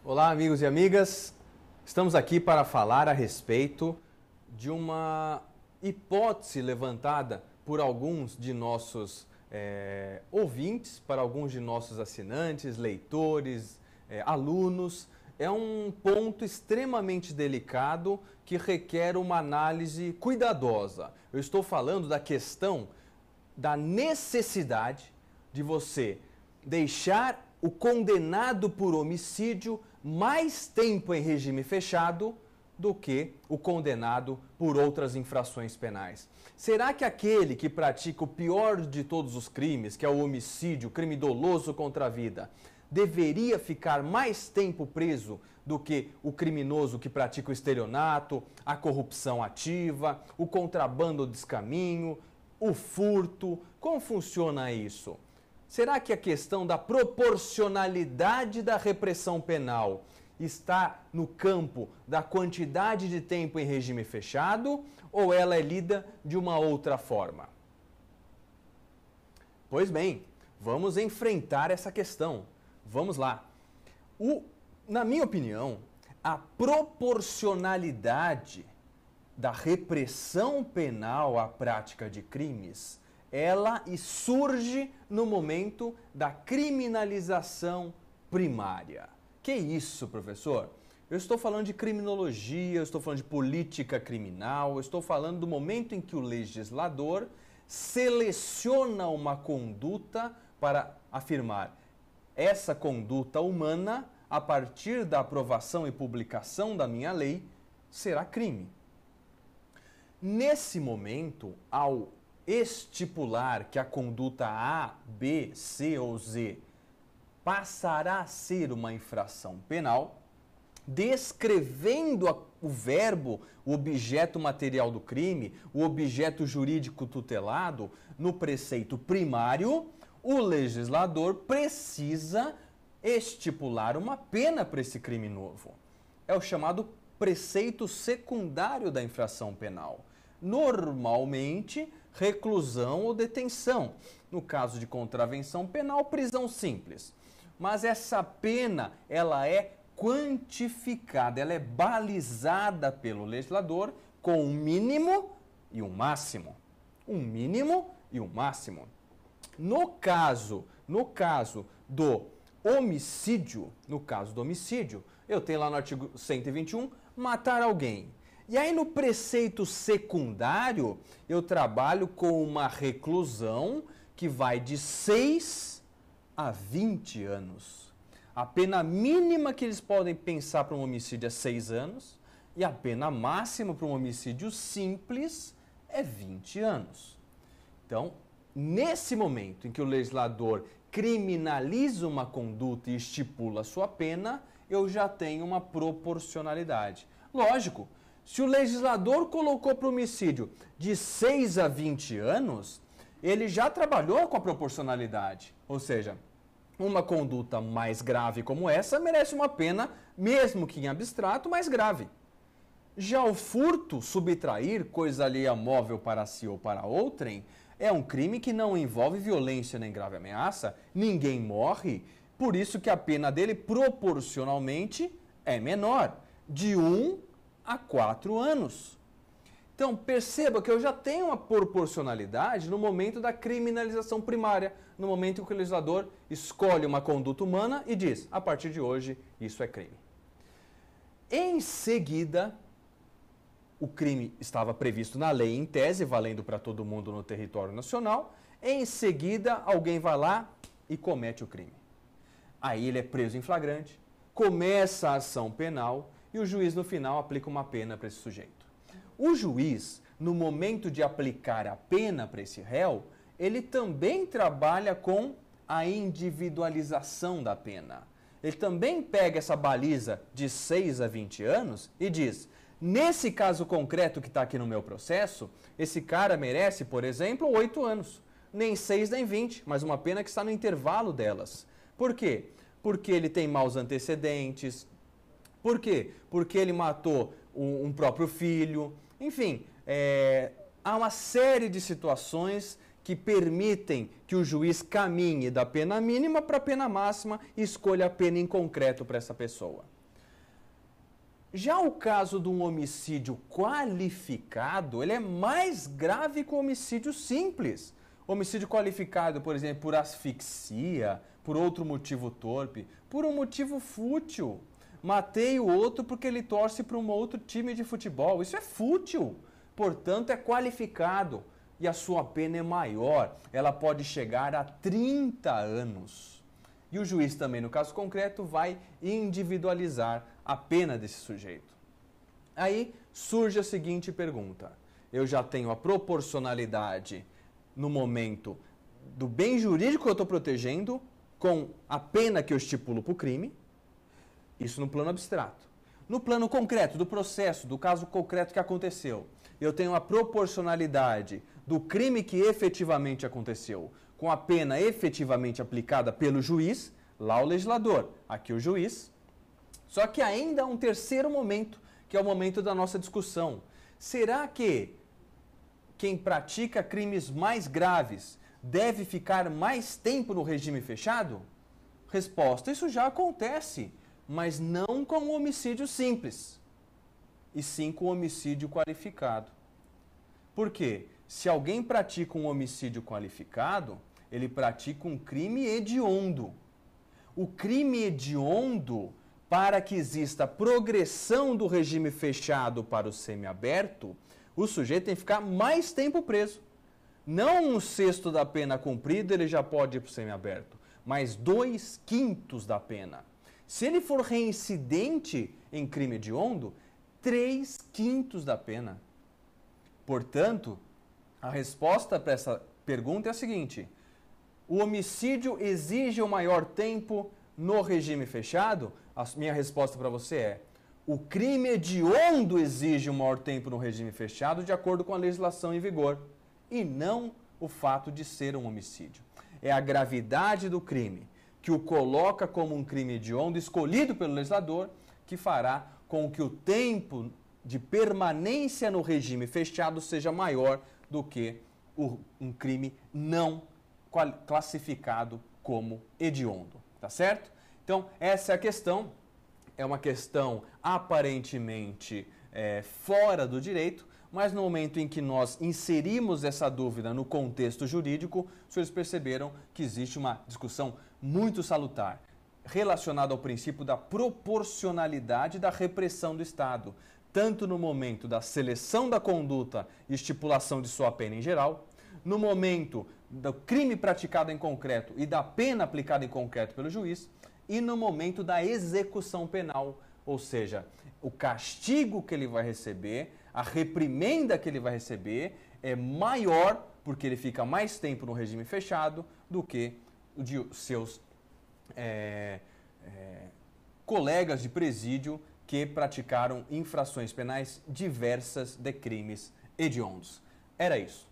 Olá, amigos e amigas. Estamos aqui para falar a respeito de uma hipótese levantada por alguns de nossos ouvintes, para alguns de nossos assinantes, leitores, alunos. É um ponto extremamente delicado que requer uma análise cuidadosa. Eu estou falando da questão da necessidade de você deixar o condenado por homicídio mais tempo em regime fechado do que o condenado por outras infrações penais. Será que aquele que pratica o pior de todos os crimes, que é o homicídio, crime doloso contra a vida, deveria ficar mais tempo preso do que o criminoso que pratica o estelionato, a corrupção ativa, o contrabando descaminho, o furto? Como funciona isso? Será que a questão da proporcionalidade da repressão penal está no campo da quantidade de tempo em regime fechado ou ela é lida de uma outra forma? Pois bem, vamos enfrentar essa questão. Vamos lá. Na minha opinião, a proporcionalidade da repressão penal à prática de crimes, ela surge no momento da criminalização primária. Que isso, professor? Eu estou falando de criminologia, eu estou falando de política criminal, eu estou falando do momento em que o legislador seleciona uma conduta para afirmar essa conduta humana, a partir da aprovação e publicação da minha lei, será crime. Nesse momento, ao estipular que a conduta A, B, C ou Z passará a ser uma infração penal, descrevendo o verbo, o objeto material do crime, o objeto jurídico tutelado, no preceito primário, o legislador precisa estipular uma pena para esse crime novo. É o chamado preceito secundário da infração penal. Normalmente, reclusão ou detenção. No caso de contravenção penal, prisão simples. Mas essa pena, ela é quantificada, ela é balizada pelo legislador com um mínimo e um máximo. Um mínimo e um máximo. No caso do homicídio, eu tenho lá no artigo 121, matar alguém. E aí no preceito secundário, eu trabalho com uma reclusão que vai de 6 a 20 anos. A pena mínima que eles podem pensar para um homicídio é 6 anos e a pena máxima para um homicídio simples é 20 anos. Então, nesse momento em que o legislador criminaliza uma conduta e estipula sua pena, eu já tenho uma proporcionalidade. Lógico, se o legislador colocou para o homicídio de 6 a 20 anos, ele já trabalhou com a proporcionalidade. Ou seja, uma conduta mais grave como essa merece uma pena, mesmo que em abstrato, mais grave. Já o furto, subtrair coisa alheia móvel para si ou para outrem, é um crime que não envolve violência nem grave ameaça, ninguém morre, por isso que a pena dele proporcionalmente é menor, de 1 a 4 anos. Então, perceba que eu já tenho uma proporcionalidade no momento da criminalização primária, no momento em que o legislador escolhe uma conduta humana e diz, a partir de hoje, isso é crime. Em seguida, o crime estava previsto na lei em tese, valendo para todo mundo no território nacional. Em seguida, alguém vai lá e comete o crime. Aí ele é preso em flagrante, começa a ação penal e o juiz no final aplica uma pena para esse sujeito. O juiz, no momento de aplicar a pena para esse réu, ele também trabalha com a individualização da pena. Ele também pega essa baliza de 6 a 20 anos e diz, nesse caso concreto que está aqui no meu processo, esse cara merece, por exemplo, 8 anos. Nem 6 nem 20, mas uma pena que está no intervalo delas. Por quê? Porque ele tem maus antecedentes. Por quê? Porque ele matou um próprio filho. Enfim, há uma série de situações que permitem que o juiz caminhe da pena mínima para a pena máxima e escolha a pena em concreto para essa pessoa. Já o caso de um homicídio qualificado, ele é mais grave que o homicídio simples. Homicídio qualificado, por exemplo, por asfixia, por outro motivo torpe, por um motivo fútil. Matei o outro porque ele torce para um outro time de futebol. Isso é fútil, portanto é qualificado. E a sua pena é maior, ela pode chegar a 30 anos. E o juiz também, no caso concreto, vai individualizar a pena desse sujeito. Aí surge a seguinte pergunta. Eu já tenho a proporcionalidade no momento do bem jurídico que eu estou protegendo com a pena que eu estipulo para o crime, isso no plano abstrato. No plano concreto, do processo, do caso concreto que aconteceu, eu tenho a proporcionalidade do crime que efetivamente aconteceu com a pena efetivamente aplicada pelo juiz, lá o legislador, aqui o juiz. Só que ainda há um terceiro momento, que é o momento da nossa discussão. Será que quem pratica crimes mais graves deve ficar mais tempo no regime fechado? Resposta: isso já acontece, mas não com o homicídio simples, e sim com o homicídio qualificado. Por quê? Se alguém pratica um homicídio qualificado, ele pratica um crime hediondo. O crime hediondo, para que exista progressão do regime fechado para o semiaberto, o sujeito tem que ficar mais tempo preso. Não 1/6 da pena cumprida ele já pode ir para o semiaberto, mas 2/5 da pena. Se ele for reincidente em crime hediondo, 3/5 da pena. Portanto, a resposta para essa pergunta é a seguinte: o homicídio exige o maior tempo no regime fechado? A minha resposta para você é: o crime hediondo exige o maior tempo no regime fechado de acordo com a legislação em vigor, e não o fato de ser um homicídio. É a gravidade do crime que o coloca como um crime hediondo escolhido pelo legislador que fará com que o tempo de permanência no regime fechado seja maior do que um crime não classificado como hediondo, tá certo? Então, essa é a questão. É uma questão aparentemente fora do direito, mas no momento em que nós inserimos essa dúvida no contexto jurídico, os senhores perceberam que existe uma discussão muito salutar relacionada ao princípio da proporcionalidade da repressão do Estado, tanto no momento da seleção da conduta e estipulação de sua pena em geral, no momento do crime praticado em concreto e da pena aplicada em concreto pelo juiz, e no momento da execução penal, ou seja, o castigo que ele vai receber, a reprimenda que ele vai receber é maior, porque ele fica mais tempo no regime fechado, do que o de seus colegas de presídio que praticaram infrações penais diversas de crimes hediondos. Era isso.